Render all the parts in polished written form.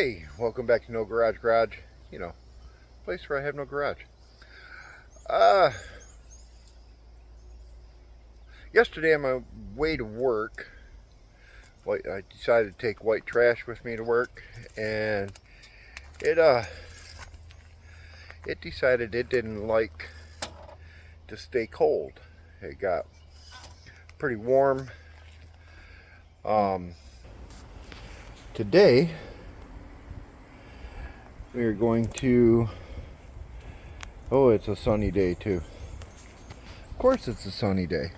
Hey, welcome back to No Garage Garage. You know, place where I have no garage. Uh, Yesterday on my way to work, I decided to take white trash with me to work, and it it decided it didn't like to stay cold. It got pretty warm. Um, Today we are going to. Oh, it's a sunny day too. Of course, it's a sunny day.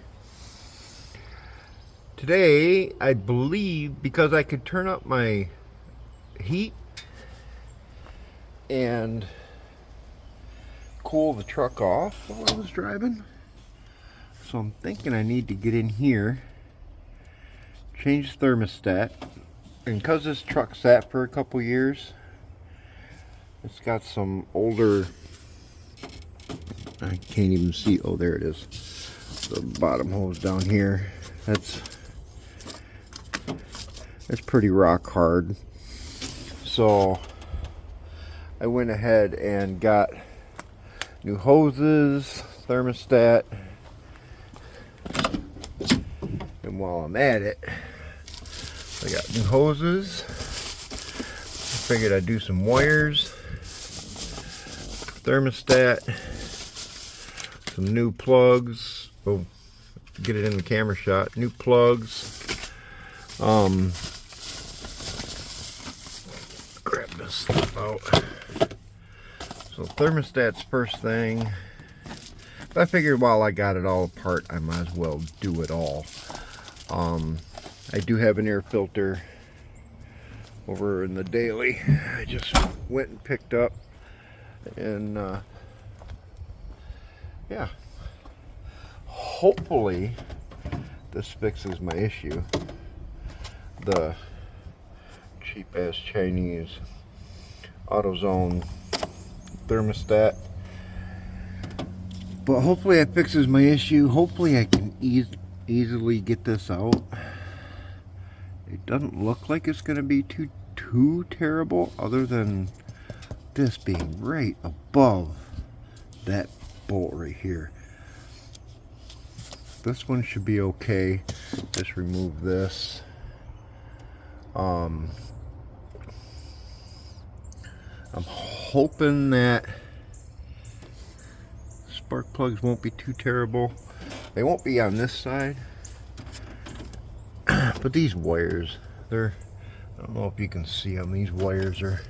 Today, I believe, because I could turn up my heat and cool the truck off while I was driving. So I'm thinking I need to get in here, change the thermostat, and because this truck sat for a couple years, it's got some older, I can't even see, oh there it is, the bottom hose down here. That's pretty rock hard. So I went ahead and got new hoses, thermostat, and while I'm at it, I got new hoses. I figured I'd do some wires, thermostat, some new plugs. Oh, get it in the camera shot. New plugs. Grab this stuff out. So thermostat's first thing. But I figured while I got it all apart, I might as well do it all. I do have an air filter over in the daily. I just went and picked up, and yeah, hopefully this fixes my issue. The cheap-ass Chinese AutoZone thermostat. But hopefully it fixes my issue. Hopefully I can easily get this out. It doesn't look like it's going to be too terrible, other than this being right above that bolt right here. This one should be okay. Just remove this. I'm hoping that spark plugs won't be too terrible. They won't be on this side. But these wires, I don't know if you can see them. These wires are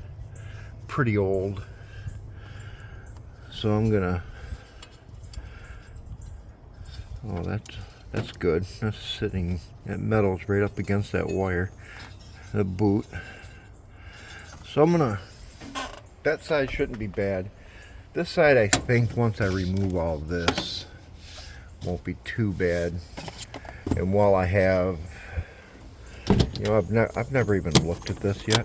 pretty old. So I'm gonna, oh, that's good. That's sitting, that metal's right up against that wire, the boot. So I'm gonna, that side shouldn't be bad. This side, I think once I remove all of this, won't be too bad. And while I have, you know, I've never even looked at this yet.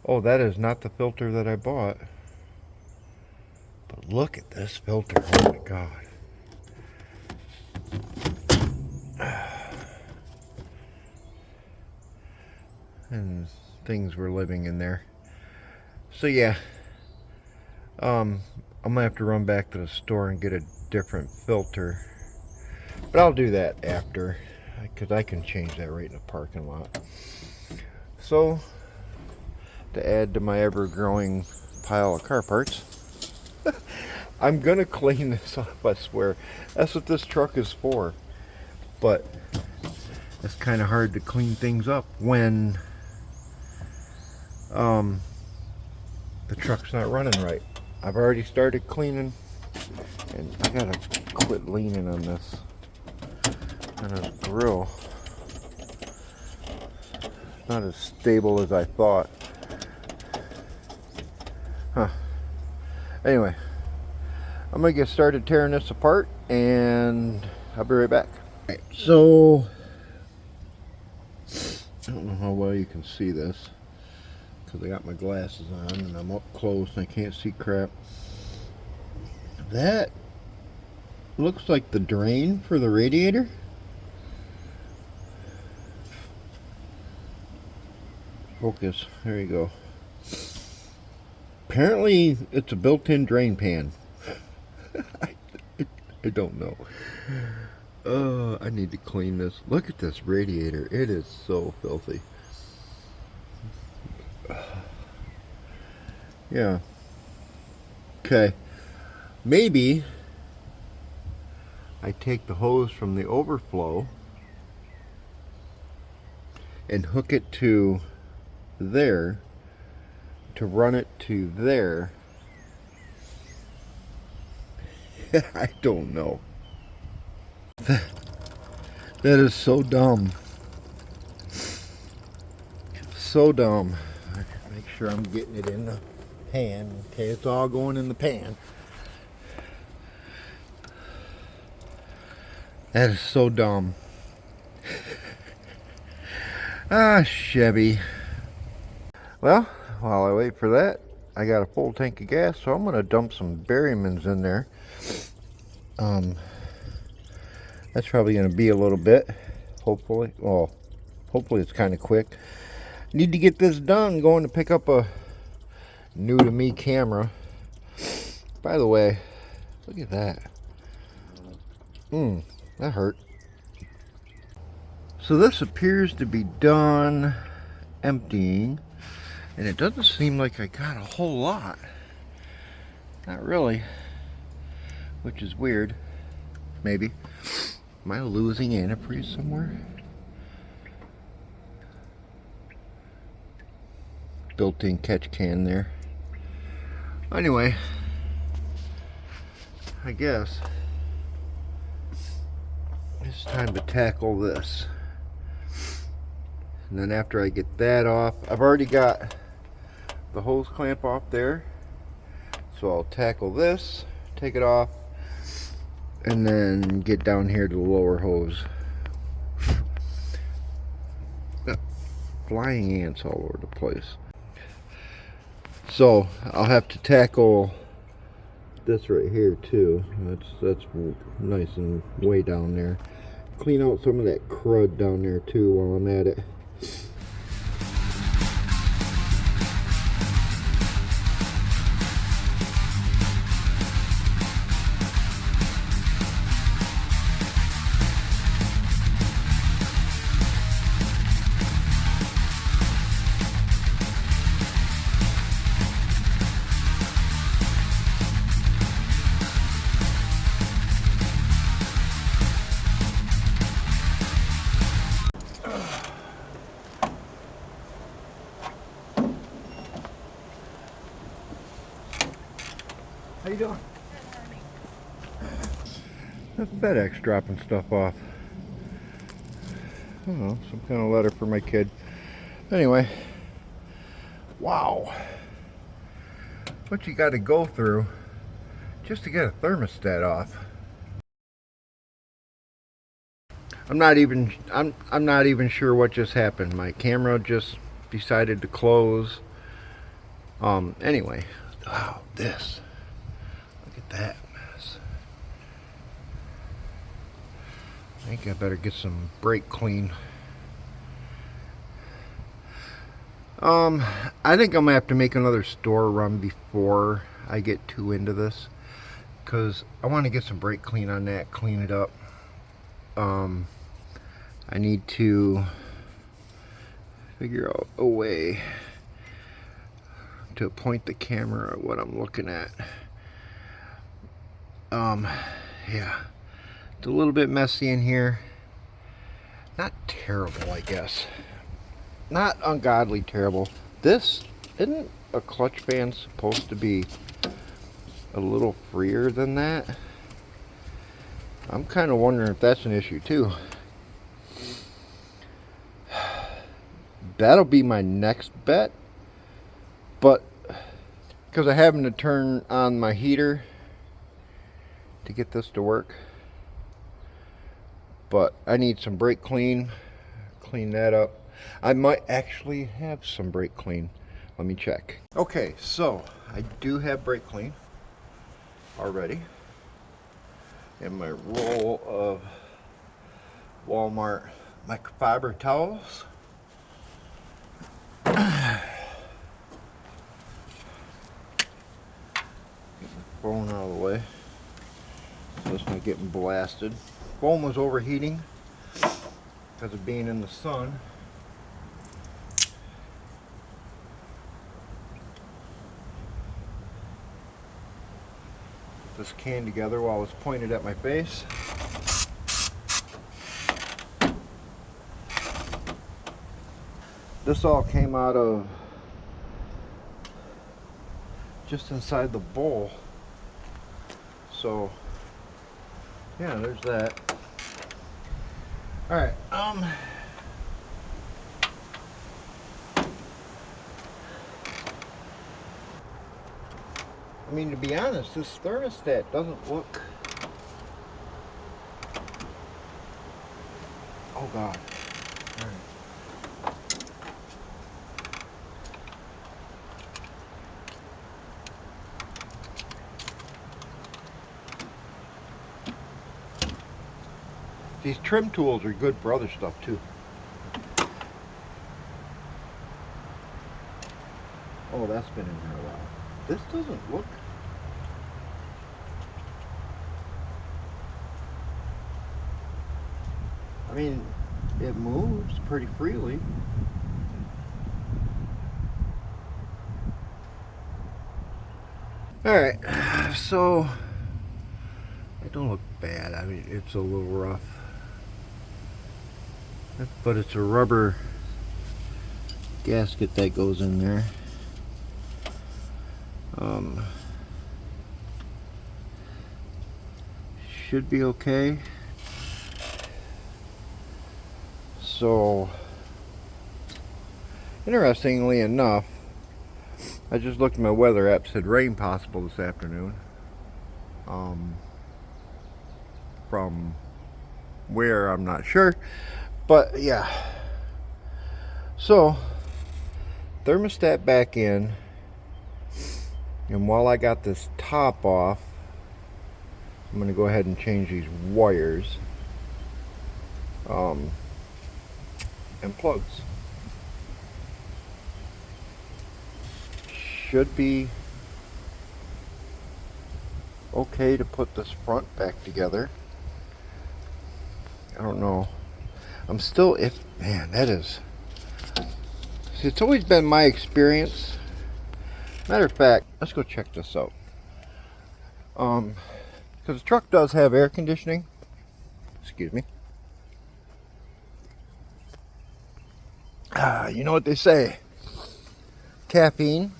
Oh, that is not the filter that I bought. But look at this filter. Oh my God. And things were living in there. So yeah, I'm gonna have to run back to the store and get a different filter. But I'll do that after, because I can change that right in the parking lot. So, to add to my ever-growing pile of car parts, I'm gonna clean this up, I swear. That's what this truck is for. But it's kind of hard to clean things up when the truck's not running right. I've already started cleaning, and I gotta quit leaning on this. And a grill. Not as stable as I thought. Huh. Anyway, I'm gonna get started tearing this apart, and I'll be right back. Alright, so I don't know how well you can see this because I got my glasses on and I'm up close and I can't see crap. That looks like the drain for the radiator. Focus. There you go. Apparently, it's a built-in drain pan. I don't know. I need to clean this. Look at this radiator. It is so filthy. Yeah. Okay. Maybe I take the hose from the overflow and hook it to there to run it to there. I don't know. That is so dumb. So dumb. Make sure I'm getting it in the pan. Okay, it's all going in the pan. That is so dumb. Ah, Chevy. Well, while I wait for that, I got a full tank of gas, so I'm going to dump some Berrymans in there. That's probably going to be a little bit, hopefully. Well, hopefully it's kind of quick. Need to get this done. Going to pick up a new to me camera. By the way, look at that. That hurt. So this appears to be done emptying, and it doesn't seem like I got a whole lot. Not really, which is weird. Maybe. Am I losing antifreeze somewhere? Built-in catch can there. Anyway, I guess it's time to tackle this. And then after I get that off, I've already got the hose clamp off there. So I'll tackle this, take it off, and then get down here to the lower hose. Got flying ants all over the place. So I'll have to tackle this right here too. That's nice and way down there. Clean out some of that crud down there too while I'm at it. How you doing? That's FedEx dropping stuff off. I don't know, some kind of letter for my kid. Anyway, wow. What you got to go through just to get a thermostat off. I'm not even sure what just happened. My camera just decided to close. Anyway, wow, this. Look at that mess. I think I better get some brake clean. I think I'm gonna have to make another store run before I get too into this, because I want to get some brake clean on that, clean it up. I need to figure out a way to point the camera at what I'm looking at. Yeah, it's a little bit messy in here. Not terrible, I guess. Not ungodly terrible. This, isn't a clutch band supposed to be a little freer than that? I'm kind of wondering if that's an issue too. That'll be my next bet, but because I'm having to turn on my heater to get this to work, but I need some brake clean that up. I might actually have some brake clean. Let me check. Okay, so I do have brake clean already in my roll of Walmart microfiber towels. phone out of the way so it's not getting blasted. Phone was overheating because of being in the sun. Put this can together while it's pointed at my face. This all came out of just inside the bowl. So yeah, there's that. All right. I mean, to be honest, this thermostat doesn't look. Oh God. All right. These trim tools are good for other stuff too. Oh, that's been in there a while. This doesn't look. I mean, it moves pretty freely. Alright, so it don't look bad. I mean, it's a little rough. But it's a rubber gasket that goes in there. Should be okay. So, interestingly enough, I just looked at my weather app, said rain possible this afternoon. From where, I'm not sure. But yeah. So, thermostat back in. And while I got this top off, I'm going to go ahead and change these wires. And plugs. Should be okay to put this front back together. I don't know. I'm still, man, that is, see, it's always been my experience. Matter of fact, let's go check this out. Because the truck does have air conditioning. Excuse me. You know what they say. Caffeine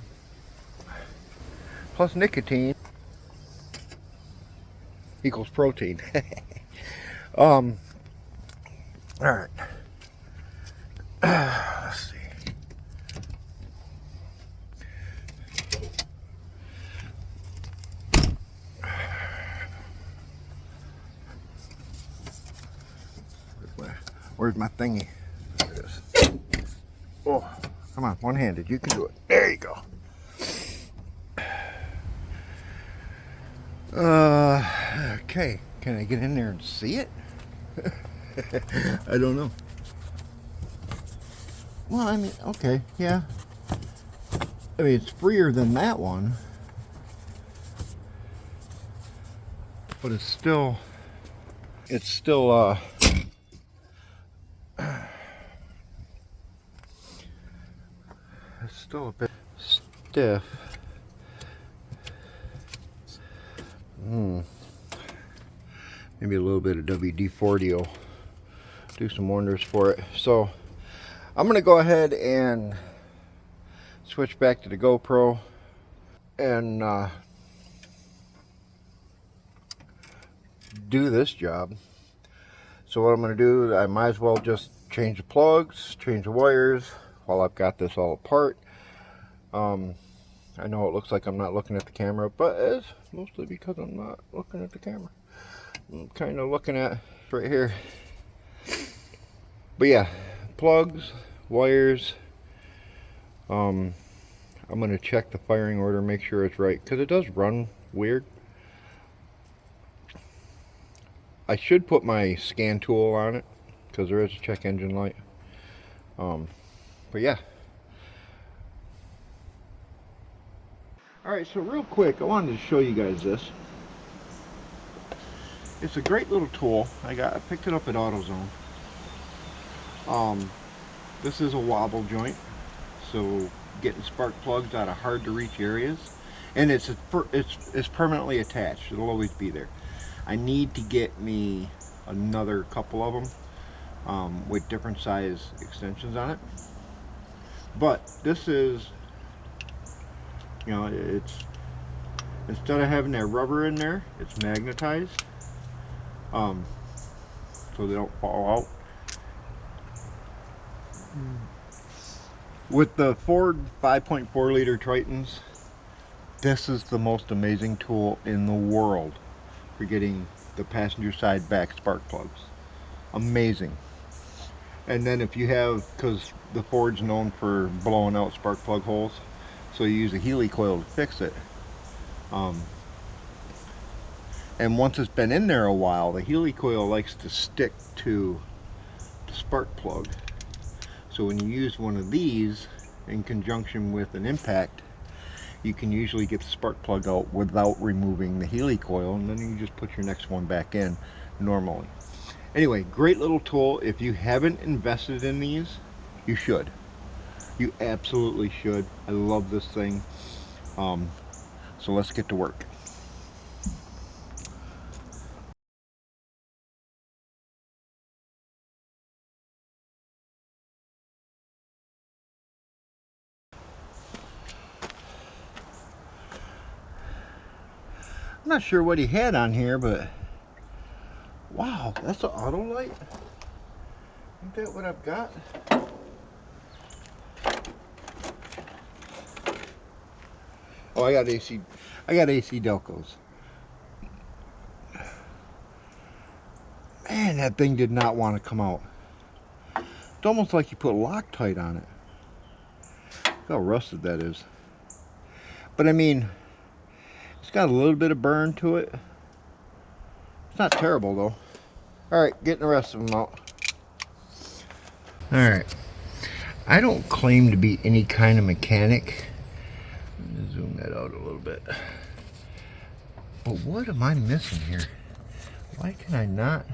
plus nicotine equals protein. All right. Let's see. Where's my thingy? There it is. Oh, come on, one-handed. You can do it. There you go. Okay. Can I get in there and see it? I don't know. Well, I mean, okay, yeah. I mean, it's freer than that one. But it's still it's still a bit stiff. Maybe a little bit of WD-40 will do some wonders for it. So I'm gonna go ahead and switch back to the GoPro and do this job. So what I'm gonna do, I might as well just change the plugs, change the wires while I've got this all apart. I know it looks like I'm not looking at the camera, but it's mostly because I'm not looking at the camera. I'm kind of looking at right here. But yeah, plugs, wires. I'm gonna check the firing order, make sure it's right, because it does run weird. I should put my scan tool on it because there is a check engine light. But yeah. Alright, so real quick, I wanted to show you guys this. It's a great little tool. I picked it up at AutoZone. This is a wobble joint, so getting spark plugs out of hard to reach areas, and it's permanently attached. It'll always be there. I need to get me another couple of them with different size extensions on it. But this is, you know, it's instead of having that rubber in there, it's magnetized, so they don't fall out. With the Ford 5.4 liter Tritons, this is the most amazing tool in the world for getting the passenger side back spark plugs. Amazing. And then if you have, because the Ford's known for blowing out spark plug holes, so you use a Healy coil to fix it. And once it's been in there a while, the Healy coil likes to stick to the spark plug. So when you use one of these in conjunction with an impact, you can usually get the spark plug out without removing the Healy coil, and then you just put your next one back in normally. Anyway, great little tool. If you haven't invested in these, you should. You absolutely should. I love this thing. So let's get to work. I'm not sure what he had on here, but wow, that's an auto light? Ain't that what I've got? Oh, I got AC Delcos. Man, that thing did not want to come out. It's almost like you put Loctite on it. Look how rusted that is. But I mean, it's got a little bit of burn to it. It's not terrible though. Alright, getting the rest of them out. Alright. I don't claim to be any kind of mechanic. Let me zoom that out a little bit. But what am I missing here? Why can I not?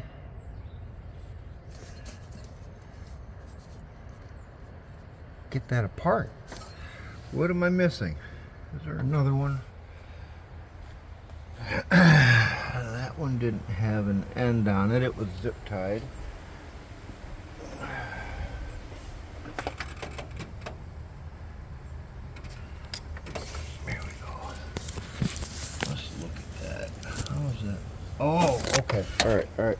Get that apart? What am I missing? Is there another one? That one didn't have an end on it. It was zip tied. There we go. Let's look at that. How's that? Oh, okay. All right, all right.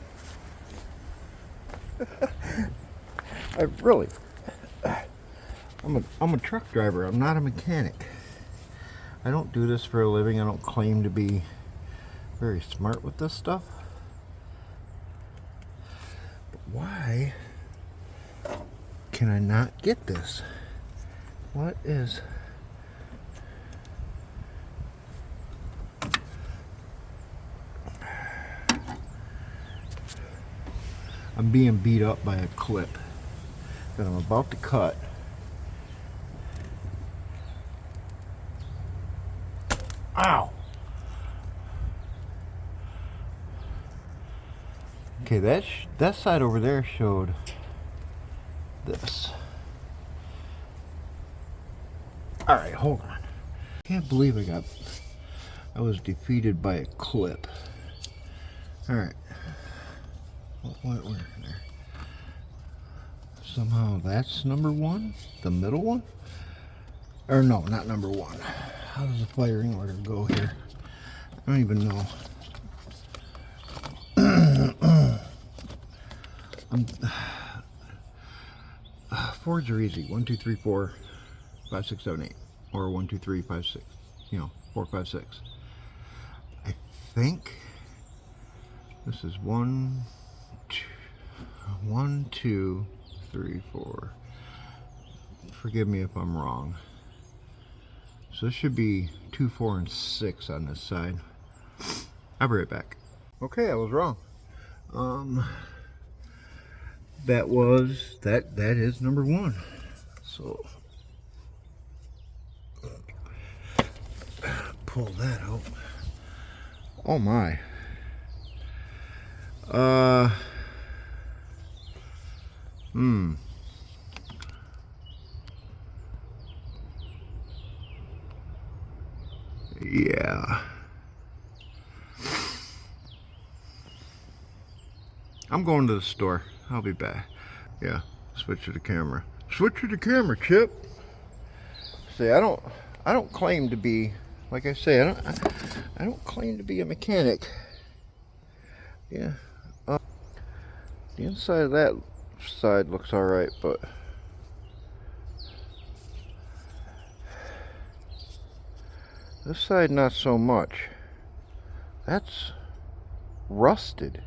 I'm a truck driver. I'm not a mechanic. I don't do this for a living. I don't claim to be very smart with this stuff. But why can I not get this? What is... I'm being beat up by a clip that I'm about to cut. Ow! Okay, that side over there showed this. Alright, hold on. Can't believe I was defeated by a clip. Alright. What where there? Somehow that's number one? The middle one? Or no, not number one. How does the firing order go here? I don't even know. Fords are easy. 1, 2, 3, 4, 5, 6, 7, 8. Or 1, 2, 3, 5, 6. 4, 5, 6. I think this is 1, 2, 3, 4. Forgive me if I'm wrong. So this should be 2, 4, and 6 on this side. I'll be right back. Okay, I was wrong. That is number one. So pull that out. Oh my. Yeah. I'm going to the store. I'll be back. Yeah. Switch to the camera. Switch to the camera, Chip. See, I don't claim to be, like I say, I don't claim to be a mechanic. Yeah. The inside of that side looks all right, but this side not so much. That's rusted.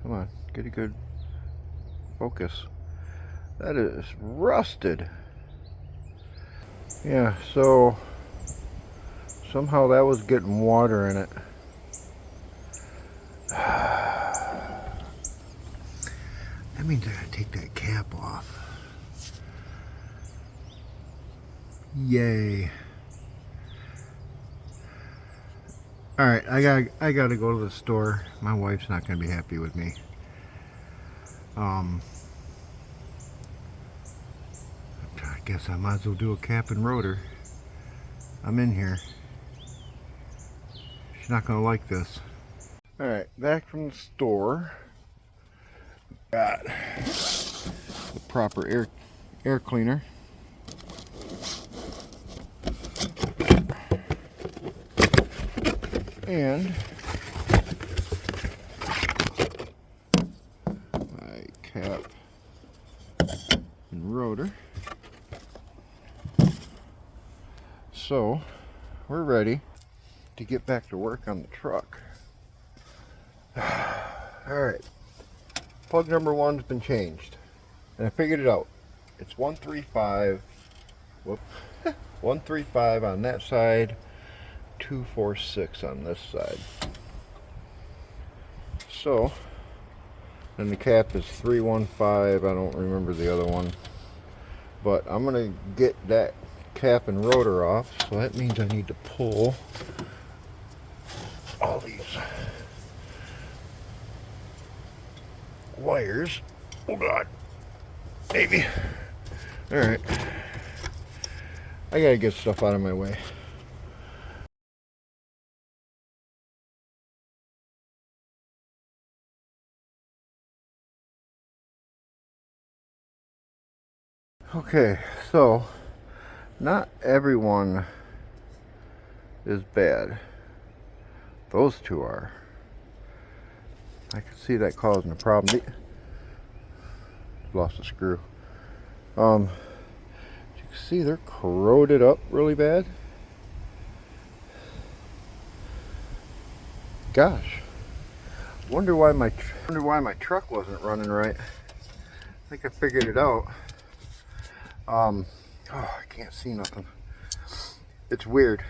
Come on, get a good focus. That is rusted. Yeah, so somehow that was getting water in it. That means I gotta take that cap off. Yay. Alright, I gotta go to the store. My wife's not gonna be happy with me. I guess I might as well do a cap and rotor. I'm in here. She's not gonna like this. Alright, back from the store. Got the proper air cleaner. And my cap and rotor. So we're ready to get back to work on the truck. Alright, plug number one's been changed, and I figured it out. It's 135, whoop, 135 on that side, 246 on this side. So then the cap is 315. I don't remember the other one, but I'm gonna get that cap and rotor off, so that means I need to pull all these wires. Oh god, maybe. All right, I gotta get stuff out of my way. Okay, so not everyone is bad. Those two are. I can see that causing a problem. Lost a screw. You can see they're corroded up really bad. Gosh, wonder why my truck wasn't running right. I think I figured it out. Oh, I can't see nothing. It's weird.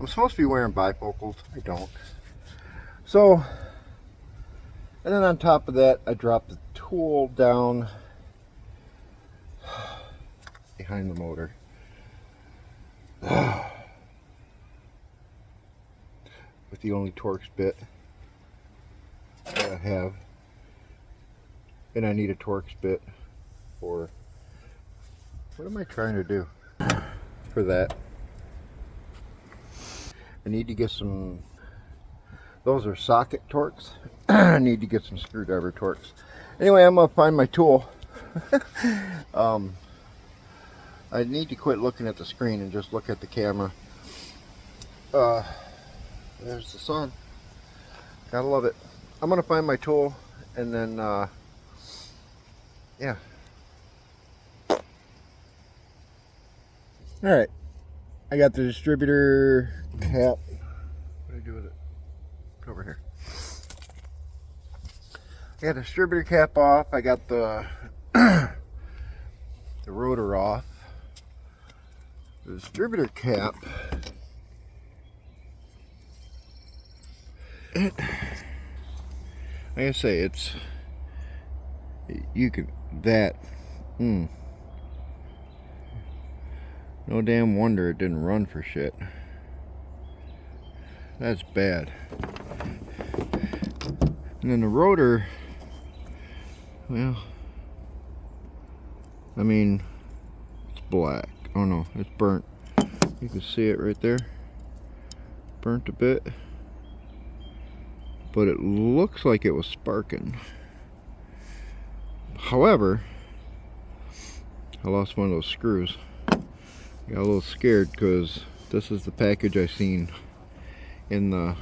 I'm supposed to be wearing bifocals. I don't. So, and then on top of that, I dropped the tool down behind the motor. With the only Torx bit that I have. And I need a Torx bit for, what am I trying to do for that? I need to get some, those are socket Torx. I need to get some screwdriver Torx. Anyway, I'm gonna find my tool. I need to quit looking at the screen and just look at the camera. There's the sun. Gotta love it. I'm gonna find my tool and then yeah. Alright, I got the distributor cap. What do I do with it? It's over here. I got the distributor cap off. I got the the rotor off. The distributor cap, like I say, it's, you can, that, No damn wonder it didn't run for shit. That's bad. And then the rotor, well, I mean, it's black. Oh no, it's burnt. You can see it right there. Burnt a bit. But it looks like it was sparking. However, I lost one of those screws. Got a little scared because this is the package I seen in the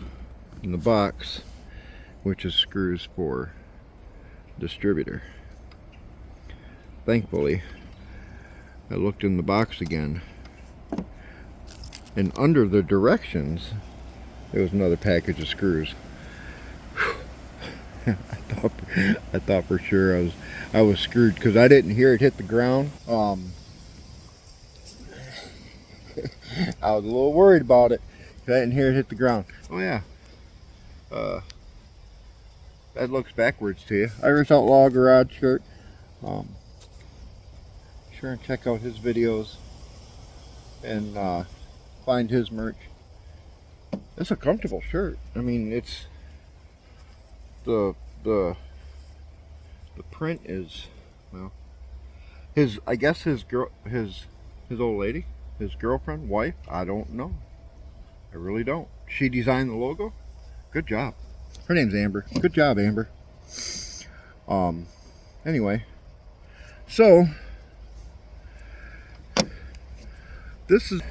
box, which is screws for distributor. Thankfully, I looked in the box again, and under the directions there was another package of screws. I thought for sure I was screwed because I didn't hear it hit the ground. I was a little worried about it because I didn't hear it hit the ground. Oh yeah, that looks backwards to you. Irish Outlaw Garage shirt. Sure and check out his videos and find his merch. It's a comfortable shirt. I mean, it's the print is, well, I guess his old lady, his girlfriend, wife, I don't know. I really don't. She designed the logo. Good job. Her name's Amber. Good job, Amber. Anyway, so this is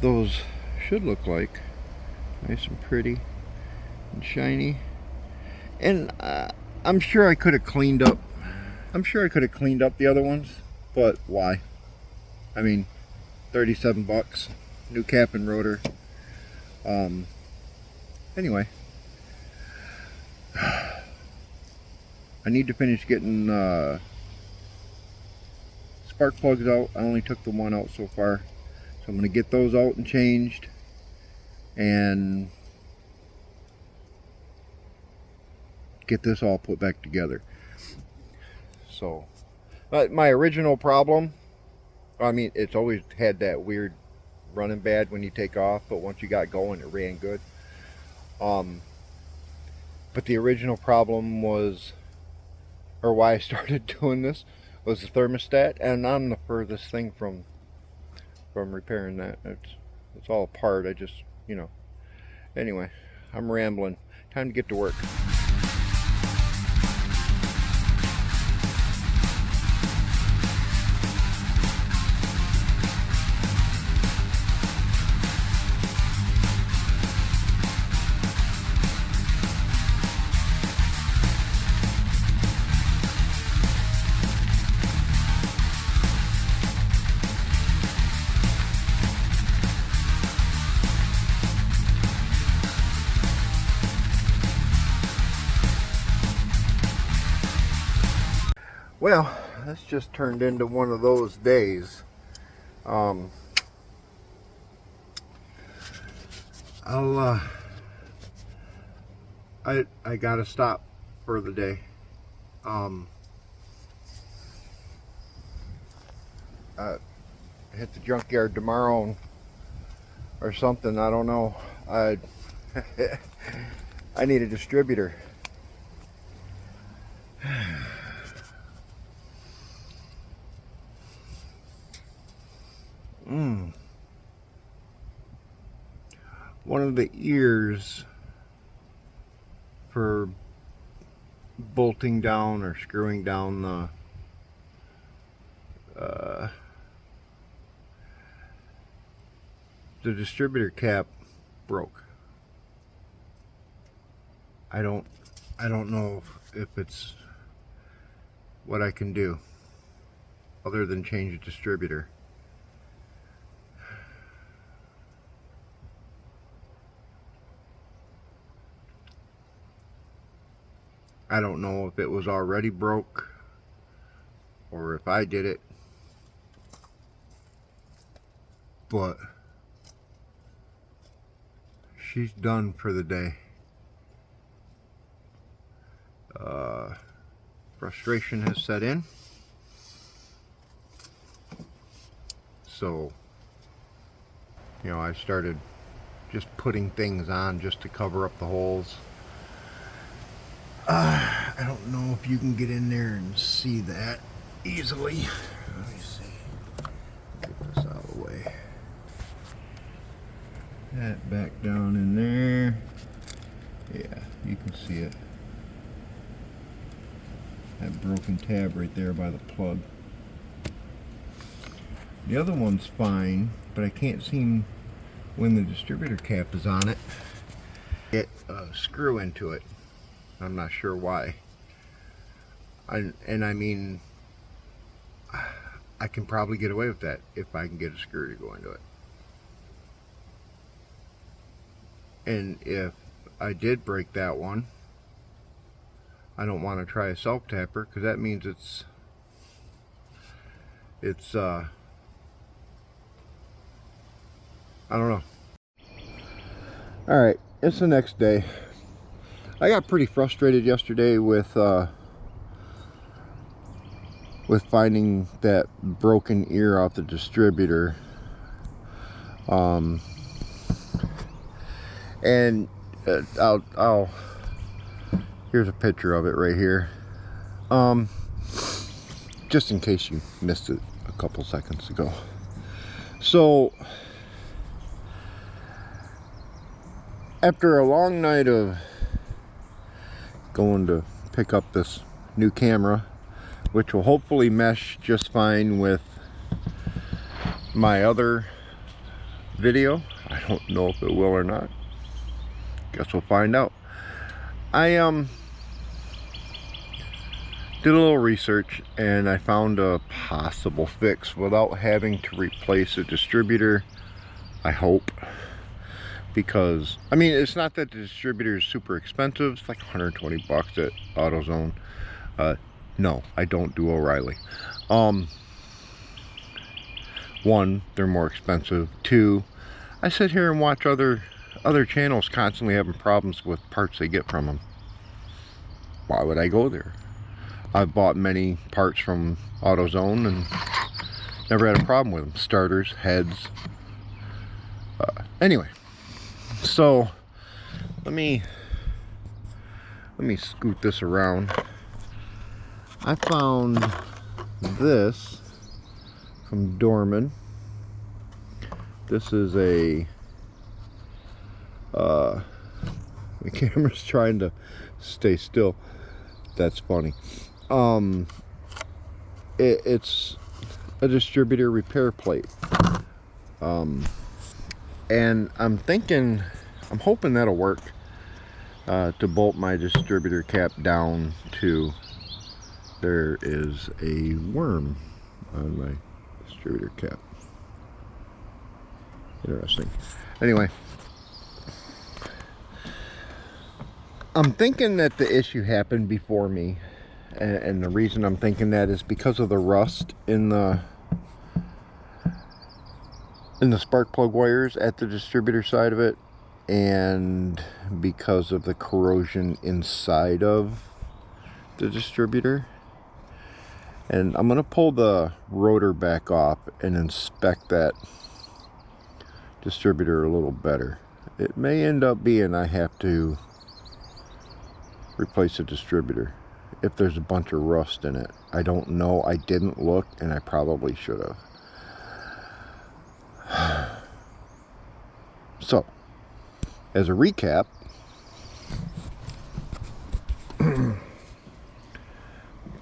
those should look like nice and pretty and shiny. And I'm sure I could have cleaned up. I'm sure I could have cleaned up the other ones, but why? I mean, 37 bucks, new cap and rotor. Anyway, I need to finish getting spark plugs out. I only took the one out so far, so I'm going to get those out and changed, and get this all put back together. So, but my original problem, I mean, it's always had that weird running bad when you take off, but once you got going, it ran good. But the original problem was, or why I started doing this, was the thermostat, and I'm the furthest thing from repairing that. It's all apart. I just, you know. Anyway, I'm rambling. Time to get to work. Well, this just turned into one of those days. I gotta stop for the day. Hit the junkyard tomorrow or something. I don't know. I need a distributor. One of the ears for bolting down or screwing down the distributor cap broke. I don't know if it's what I can do other than change a distributor. I don't know if it was already broke or if I did it, but she's done for the day. Frustration has set in. So, you know, I started just putting things on just to cover up the holes. I don't know if you can get in there and see that easily. Let me see. Get this out of the way. That back down in there. Yeah, you can see it. That broken tab right there by the plug. The other one's fine, but I can't seem, when the distributor cap is on it, get a screw into it. I'm not sure why. I mean, I can probably get away with that if I can get a screw to go into it. And if I did break that one, I don't want to try a self tapper, because that means it's I don't know. Alright, it's the next day. I got pretty frustrated yesterday with finding that broken ear off the distributor. And I'll here's a picture of it right here. Just in case you missed it a couple seconds ago. So after a long night of going to pick up this new camera, which will hopefully mesh just fine with my other video. I don't know if it will or not. Guess we'll find out. I did a little research and I found a possible fix without having to replace a distributor, I hope. Because, I mean, it's not that the distributor is super expensive. It's like 120 bucks at AutoZone. No, I don't do O'Reilly. One, they're more expensive. Two, I sit here and watch other channels constantly having problems with parts they get from them. Why would I go there? I've bought many parts from AutoZone and never had a problem with them. Starters, heads. Anyway. So let me scoot this around. I found this from Dorman. This is a the camera's trying to stay still. That's funny. It's a distributor repair plate. And I'm hoping that'll work to bolt my distributor cap down to. There is a worm on my distributor cap. Interesting. Anyway, I'm thinking that the issue happened before me, and the reason I'm thinking that is because of the rust in the spark plug wires at the distributor side of it, and because of the corrosion inside of the distributor. And I'm going to pull the rotor back off and inspect that distributor a little better. It may end up being I have to replace the distributor if there's a bunch of rust in it. I don't know. I didn't look, and I probably should have. So, as a recap,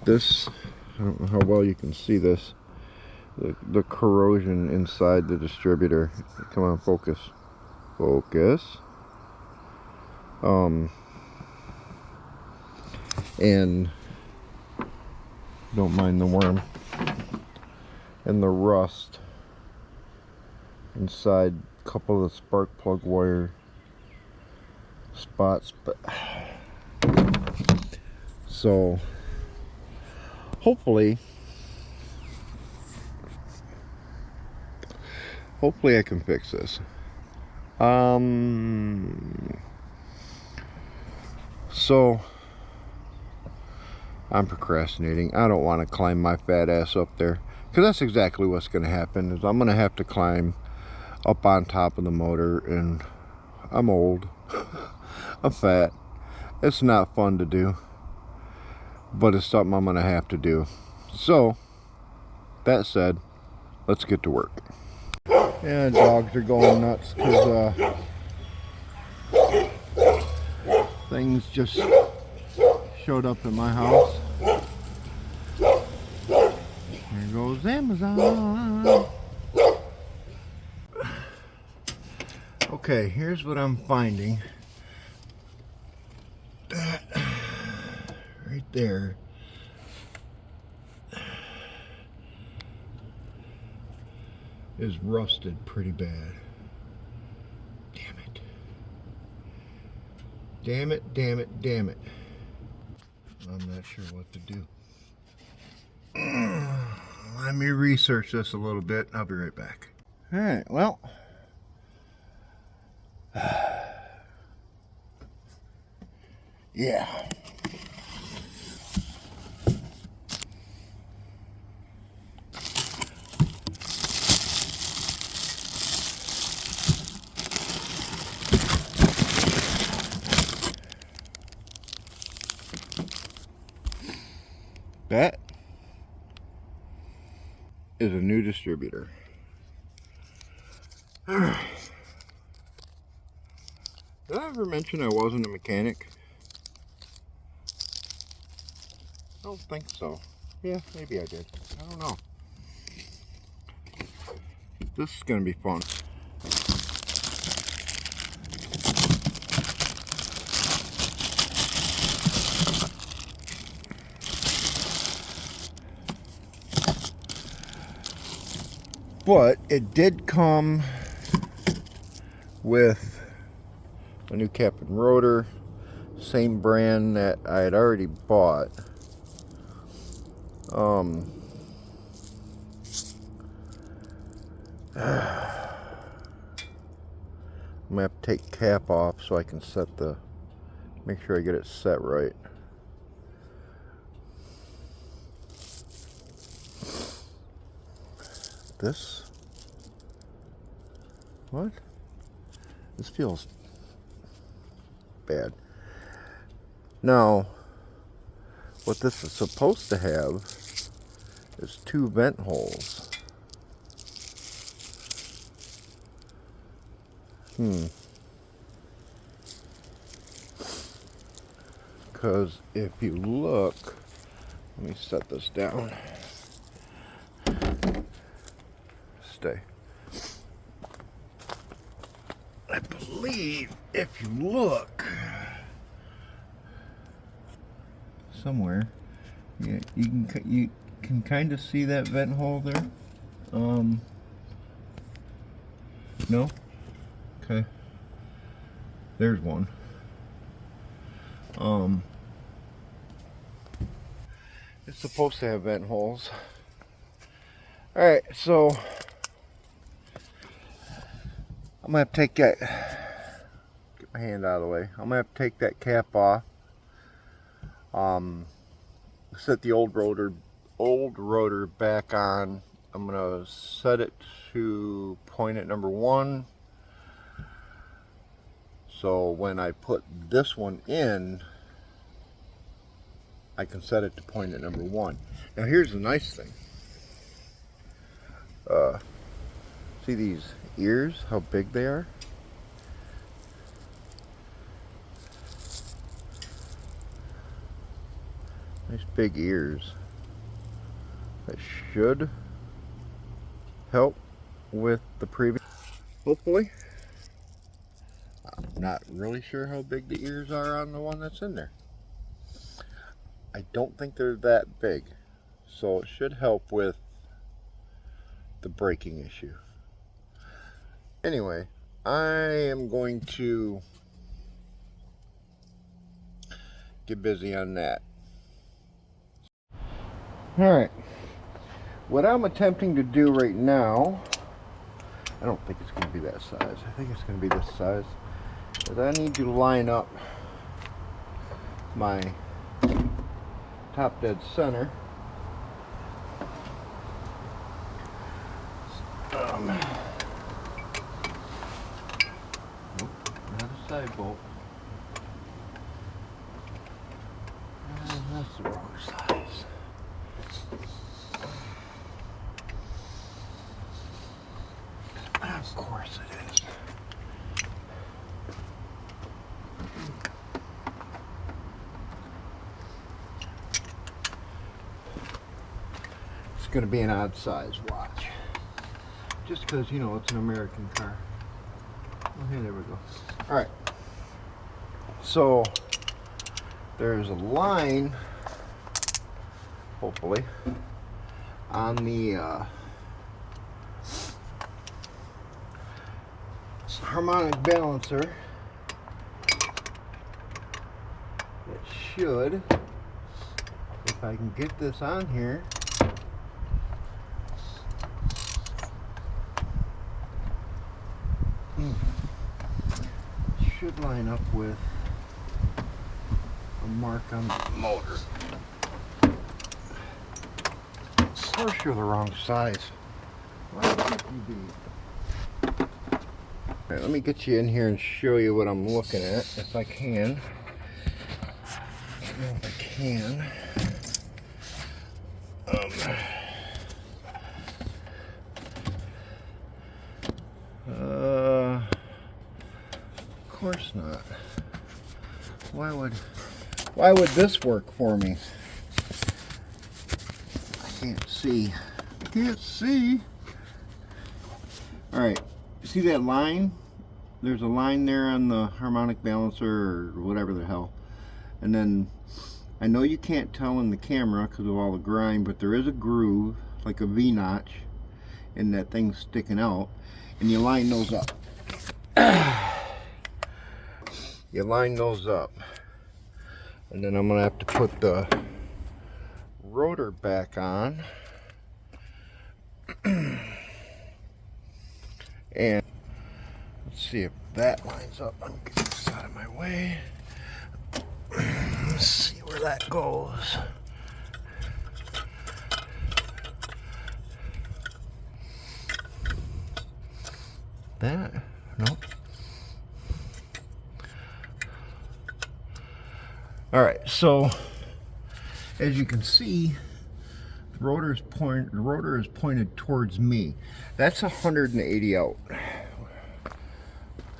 this, I don't know how well you can see this, the corrosion inside the distributor. Come on, focus. Focus. And don't mind the worm and the rust inside a couple of the spark plug wire spots, but so hopefully I can fix this. So I'm procrastinating. I don't want to climb my fat ass up there. Because that's exactly what's going to happen, is I'm going to have to climb up on top of the motor, and I'm old. I'm fat. It's not fun to do, but it's something I'm going to have to do. So, that said, let's get to work. Yeah, dogs are going nuts because things just showed up at my house. Here goes Amazon. Okay, here's what I'm finding. That right there is rusted pretty bad. Damn it. Damn it, damn it, damn it. I'm not sure what to do. Let me research this a little bit. I'll be right back. Alright, well. Yeah. That is a new distributor. Did I ever mention I wasn't a mechanic? I don't think so. Yeah, maybe I did. I don't know. This is going to be fun. But it did come with a new cap and rotor, same brand that I had already bought. I'm gonna have to take cap off so I can make sure I get it set right. This? What? This feels bad. Now, what this is supposed to have is 2 vent holes. Because if you look, let me set this down. Stay. I believe if you look somewhere, yeah, you can kind of see that vent hole there. No? Okay. There's one. It's supposed to have vent holes. Alright, so I'm gonna have to take that, get my hand out of the way. I'm gonna have to take that cap off. Set the old rotor back on. I'm gonna set it to point at number 1. So when I put this one in, I can set it to point at number 1. Now here's the nice thing. See these ears, how big they are? Nice big ears. That should help with the previous, hopefully. I'm not really sure how big the ears are on the one that's in there. I don't think they're that big, so it should help with the braking issue. Anyway, I am going to get busy on that. Alright, what I'm attempting to do right now, I don't think it's going to be that size, I think it's going to be this size, is I need to line up my top dead center Nope, not a side bolt. That's the wrong size. Of course it is. It's going to be an odd size watch. Just because, you know, it's an American car. Oh, hey, there we go. Alright. So, there's a line, hopefully, on the harmonic balancer that should, if I can get this on here, should line up with a mark on the motor. Of course you're the wrong size. Why would you be? Alright, let me get you in here and show you what I'm looking at, if I can. I don't know if I can. Of course not. Why would this work for me? I can't see. I can't see. Alright, see that line? There's a line there on the harmonic balancer or whatever the hell. And then I know you can't tell in the camera because of all the grime, but there is a groove, like a V-notch, and that thing's sticking out. And you line those up. You line those up. And then I'm going to have to put the rotor back on. And let's see if that lines up. I'm going to get this out of my way. Let's see where that goes. That? Nope. Alright, so as you can see, the rotor is pointed towards me. That's 180 out.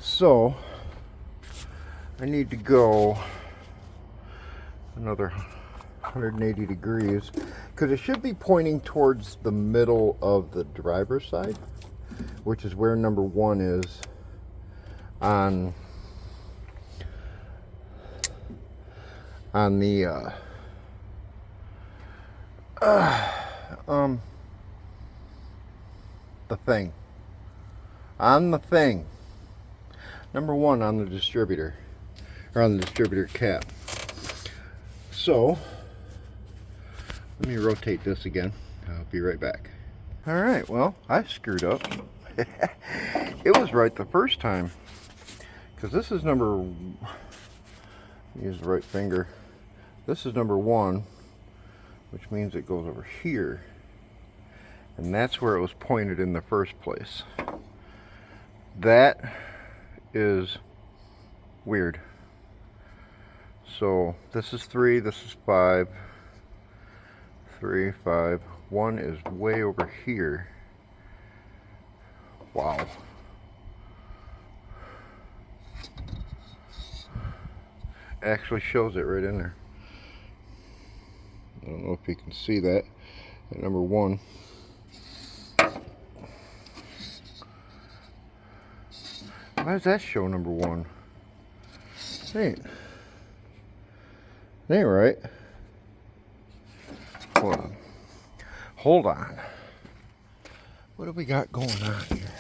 So I need to go another 180 degrees because it should be pointing towards the middle of the driver's side, which is where number 1 is on the thing. On the thing. Number 1 on the distributor, or on the distributor cap. So let me rotate this again. I'll be right back. Alright, well, I screwed up. It was right the first time. Because this is number... Use the right finger. This is number 1, which means it goes over here. And that's where it was pointed in the first place. That is weird. So this is 3, this is 5. 3, 5. 1 is way over here. Wow. Actually shows it right in there. I don't know if you can see that at number 1. Why does that show number 1? It ain't right. Hold on. Hold on. What have we got going on here?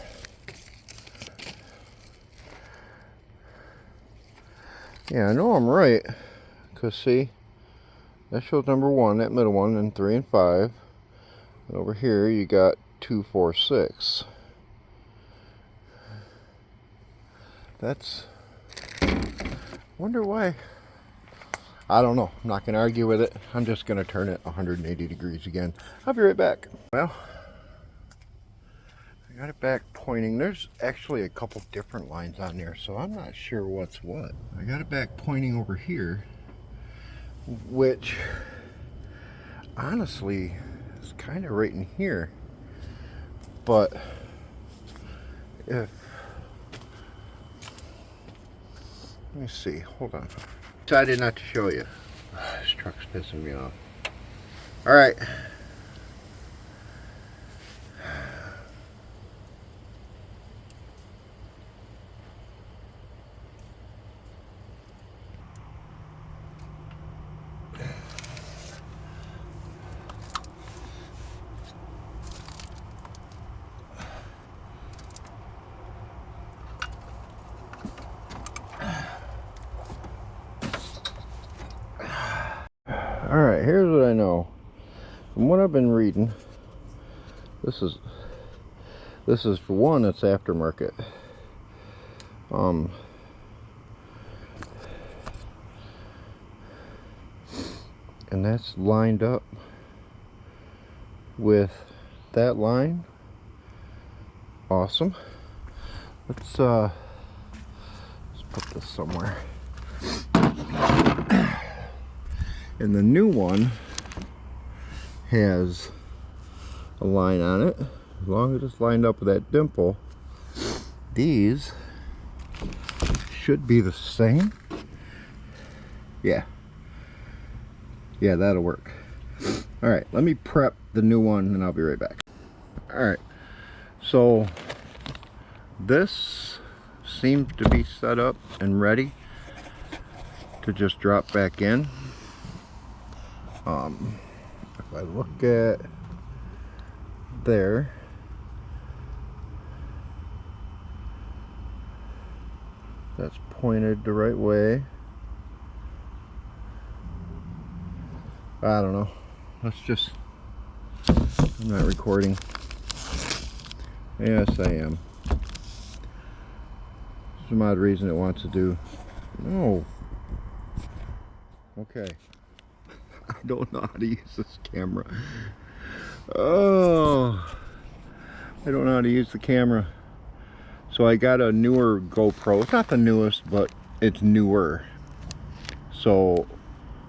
Yeah, I know I'm right. Because see, that shows number 1, that middle one, and 3 and 5. And over here you got 2, 4, 6. That's... wonder why. I don't know. I'm not going to argue with it. I'm just going to turn it 180 degrees again. I'll be right back. Well, I Got it back pointing. There's actually a couple different lines on there, so I'm not sure what's what. I got it back pointing over here, which honestly is kind of right in here. But if, let me see, hold on. Decided not to show you. This truck's pissing me off. All right. All right, here's what I know. From what I've been reading, this is for one, it's aftermarket. And that's lined up with that line. Awesome. Let's put this somewhere. And the new one has a line on it. As long as it's lined up with that dimple, these should be the same. Yeah, that'll work. All right, let me prep the new one and I'll be right back. All right, so this seems to be set up and ready to just drop back in. If I look at there, that's pointed the right way. I don't know. Let's just, I'm not recording. Yes, I am. Some odd reason it wants to do. No. Okay. I don't know how to use this camera. Oh, I don't know how to use the camera. So I got a newer GoPro. It's not the newest, but it's newer. So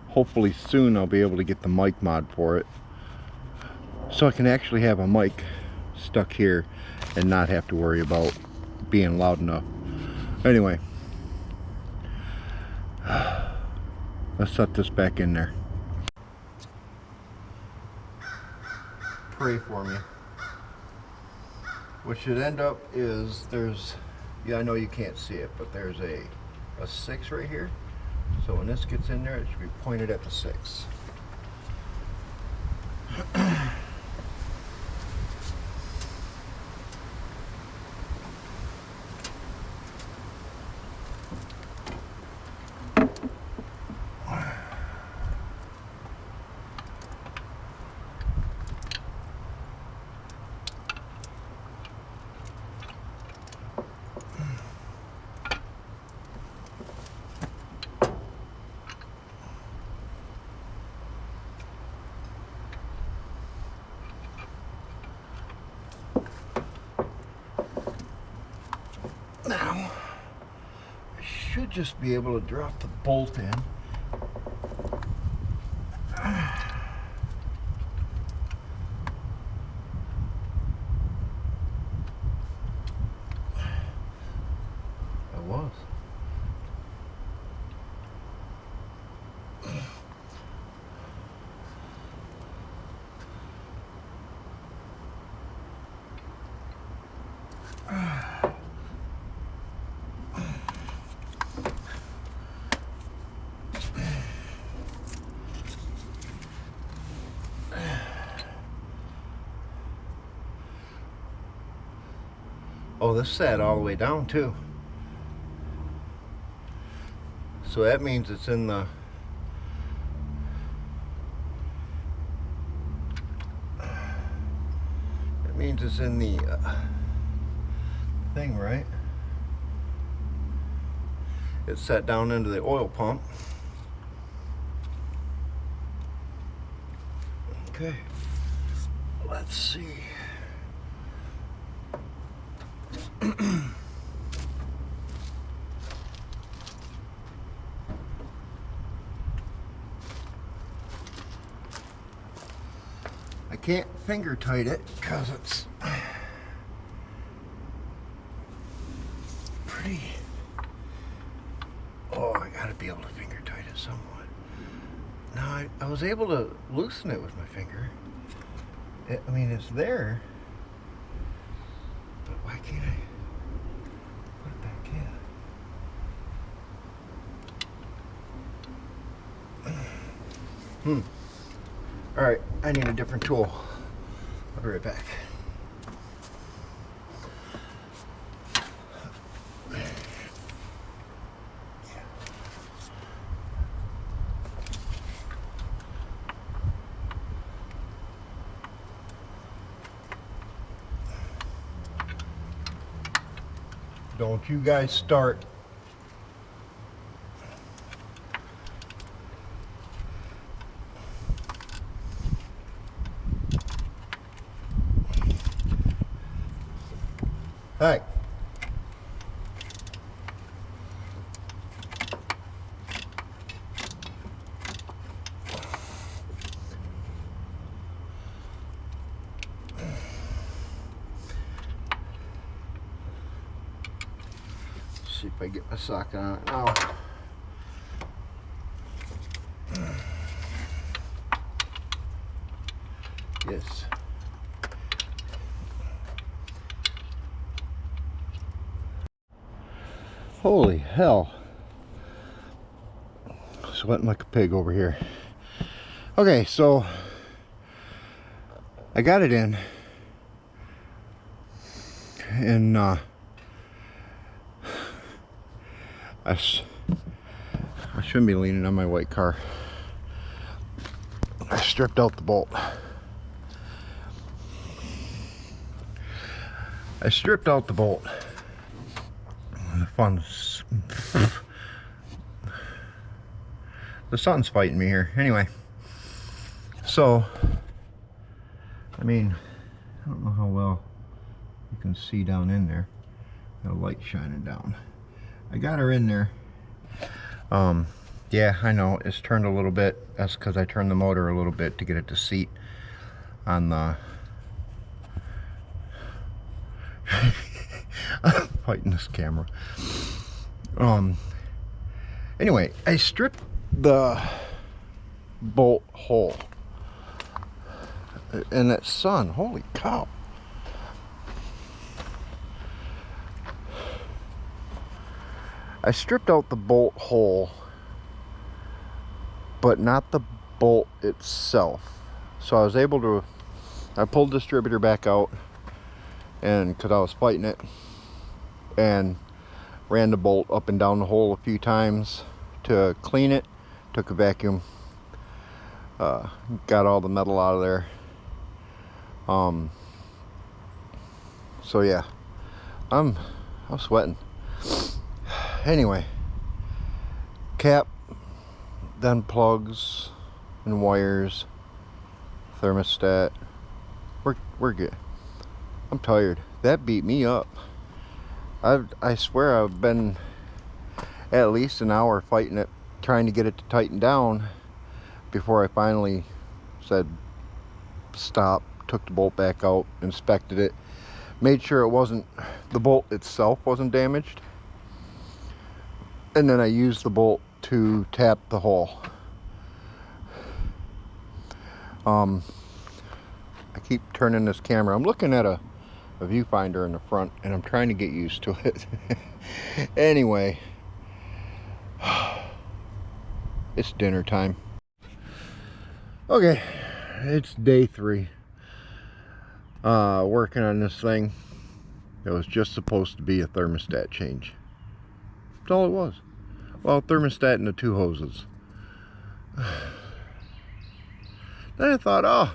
hopefully soon I'll be able to get the mic mod for it, so I can actually have a mic stuck here and not have to worry about being loud enough. Anyway, let's set this back in there. Pray for me. What should end up is there's, yeah, I know you can't see it, but there's a 6 right here. So when this gets in there, it should be pointed at the 6. Now, I should just be able to drop the bolt in. I was. Oh, this sat all the way down too. So that means it's in the, that means it's in the thing, right? It's set down into the oil pump. Okay, let's see. I can't finger tight it because it's pretty. Oh, I gotta be able to finger tight it somewhat. Now I was able to loosen it with my finger. I mean, it's there, but why can't I put it back in? All right, I need a different tool. I'll be right back. Don't you guys start. Hi. See if I get my socket on it now. Yes. Holy hell. Sweating like a pig over here. Okay, so I got it in. And I shouldn't be leaning on my white car. I stripped out the bolt. I stripped out the bolt. The sun's fighting me here. Anyway, so I mean, I don't know how well you can see down in there. Got a light shining down. I got her in there. Yeah, I know it's turned a little bit. That's because I turned the motor a little bit to get it to seat on the I'm fighting this camera. Anyway, I stripped the bolt hole, and that sun, holy cow. I stripped out the bolt hole, but not the bolt itself. So I was able to, I pulled the distributor back out, and because I was fighting it, and ran the bolt up and down the hole a few times to clean it. Took a vacuum, got all the metal out of there. So yeah, I'm sweating. Anyway, cap, then plugs and wires, thermostat. We're good. I'm tired. That beat me up. I swear I've been at least an hour fighting it, trying to get it to tighten down before I finally said stop, took the bolt back out, inspected it, made sure it wasn't, the bolt itself wasn't damaged, and then I used the bolt to tap the hole. I keep turning this camera. I'm looking at a viewfinder in the front, and I'm trying to get used to it. Anyway, it's dinner time. Okay, it's day 3. Working on this thing. It was just supposed to be a thermostat change. That's all it was. Well, thermostat and the 2 hoses. Then I thought, oh,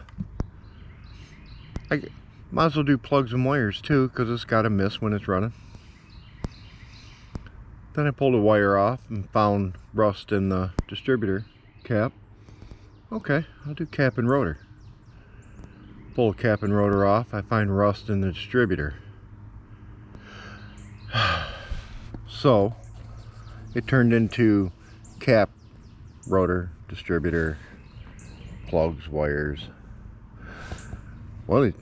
I might as well do plugs and wires too, because it's got to miss when it's running. Then I pulled a wire off and found rust in the distributor cap. Okay, I'll do cap and rotor. Pull the cap and rotor off, I find rust in the distributor. So it turned into cap, rotor, distributor, plugs, wires. Well,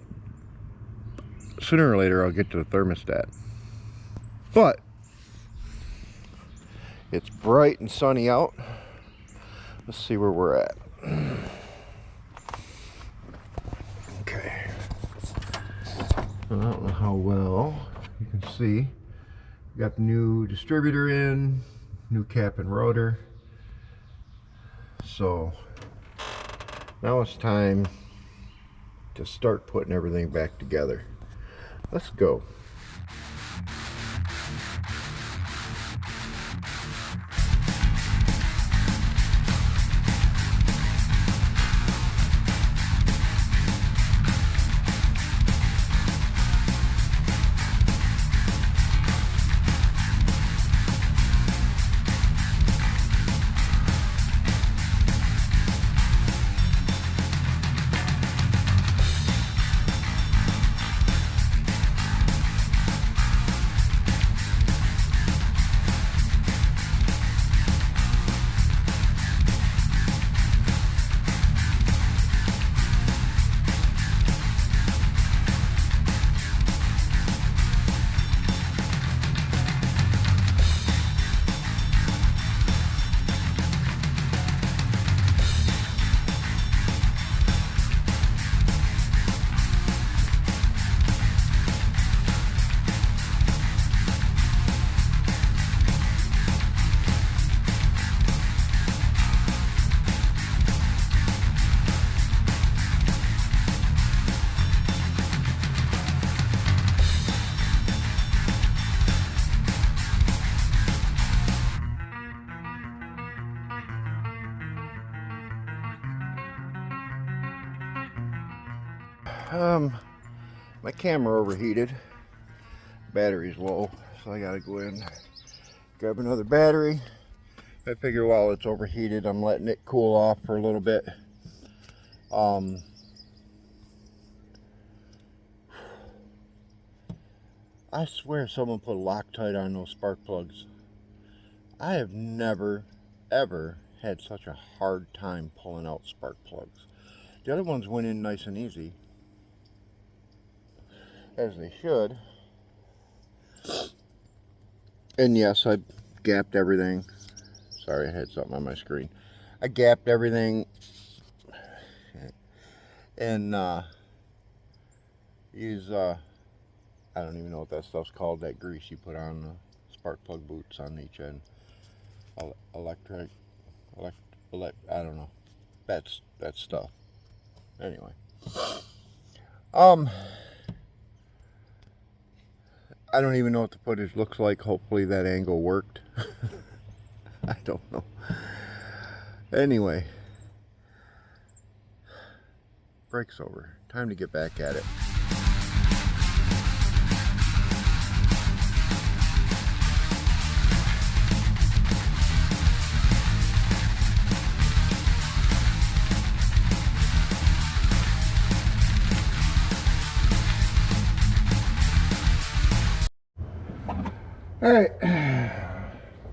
sooner or later I'll get to the thermostat. But it's bright and sunny out. Let's see where we're at. Okay. I don't know how well you can see. We got the new distributor in, new cap and rotor. So now it's time to start putting everything back together. Let's go. My camera overheated. Battery's low, so I gotta go in, grab another battery. I figure while it's overheated, I'm letting it cool off for a little bit. I swear someone put Loctite on those spark plugs. I have never, ever had such a hard time pulling out spark plugs. The other ones went in nice and easy, as they should. And yes, I gapped everything. Sorry, I had something on my screen. I gapped everything and use I don't even know what that stuff's called, that grease you put on the spark plug boots on each end. Electric, I don't know. That's that stuff. Anyway. I don't even know what the footage looks like. Hopefully that angle worked. I don't know. Anyway. Break's over. Time to get back at it. Alright,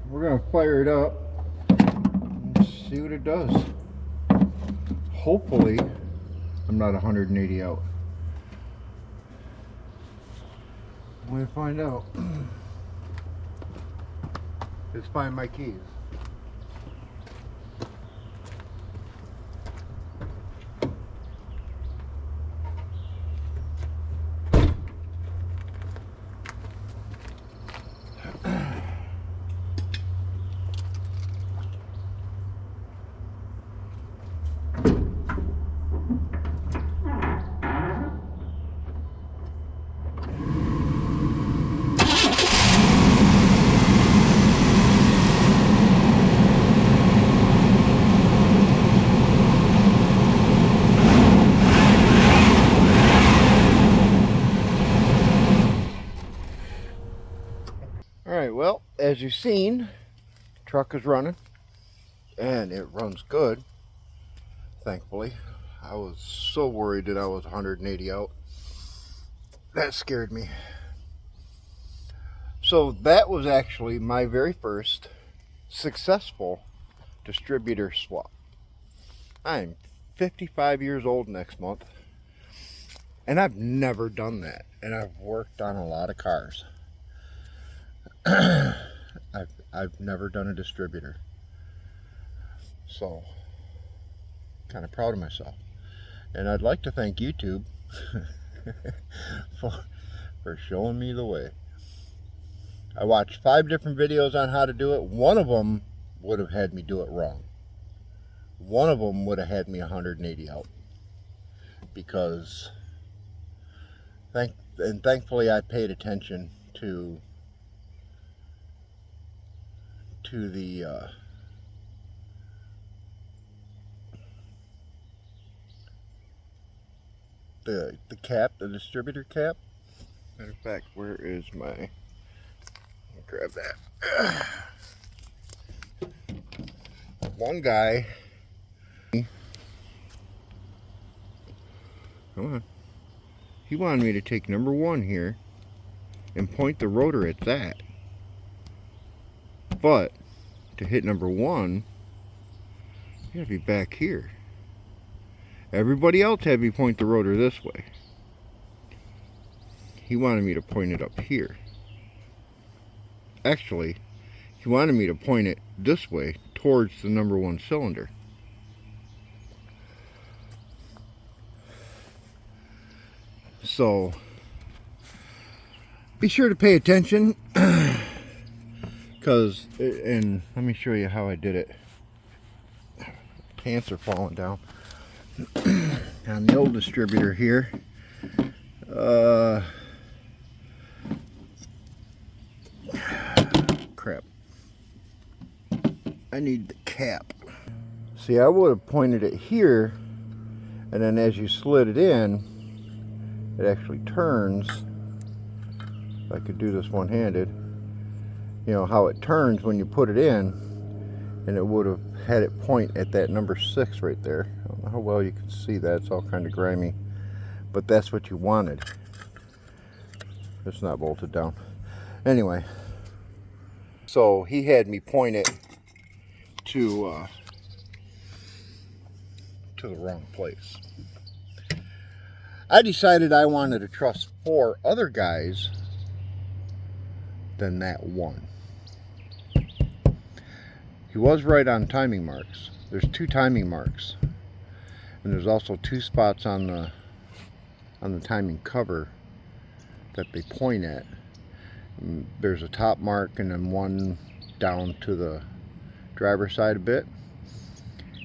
we're going to fire it up and see what it does. Hopefully, I'm not 180 out. I'm going to find out. Let's find my keys. Alright, well, as you've seen, the truck is running, and it runs good, thankfully. I was so worried that I was 180 out. That scared me. So that was actually my very first successful distributor swap. I'm 55 years old next month, and I've never done that. And I've worked on a lot of cars. I've never done a distributor. So, kind of proud of myself. And I'd like to thank YouTube for showing me the way. I watched 5 different videos on how to do it. One of them would have had me do it wrong. One of them would have had me 180 out. Because, thankfully I paid attention to the cap, the distributor cap. Matter of fact, where is my... grab that. One guy, come on, he wanted me to take number 1 here and point the rotor at that. But to hit number 1, you gotta be back here. Everybody else had me point the rotor this way. He wanted me to point it up here. Actually, he wanted me to point it this way towards the number 1 cylinder. So be sure to pay attention, because, and let me show you how I did it. Pants are falling down. On the old distributor here, crap, I need the cap. See, I would have pointed it here, and then as you slid it in, it actually turns. If I could do this one-handed, you know how it turns when you put it in, and it would have had it point at that number 6 right there. I don't know how well you can see that, it's all kind of grimy, but that's what you wanted. It's not bolted down. Anyway, so he had me point it to the wrong place. I decided I wanted to trust 4 other guys than that one. He was right on timing marks. There's 2 timing marks, and there's also 2 spots on the timing cover that they point at. And there's a top mark and then one down to the driver's side a bit.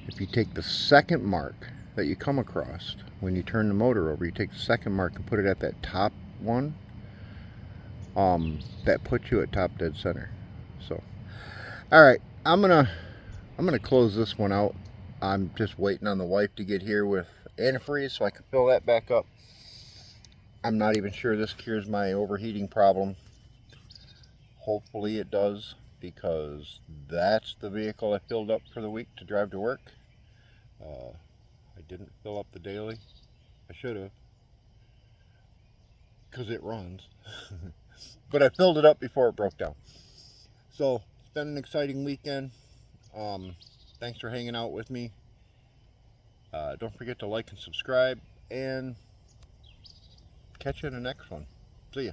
If you take the second mark that you come across when you turn the motor over, you take the second mark and put it at that top one, that puts you at top dead center. So, all right, I'm gonna close this one out. I'm just waiting on the wife to get here with antifreeze so I can fill that back up. I'm not even sure this cures my overheating problem. Hopefully it does, because that's the vehicle I filled up for the week to drive to work. I didn't fill up the daily. I should have, because it runs. But I filled it up before it broke down. So it's been an exciting weekend. Thanks for hanging out with me. Don't forget to like and subscribe, and catch you in the next one. See ya.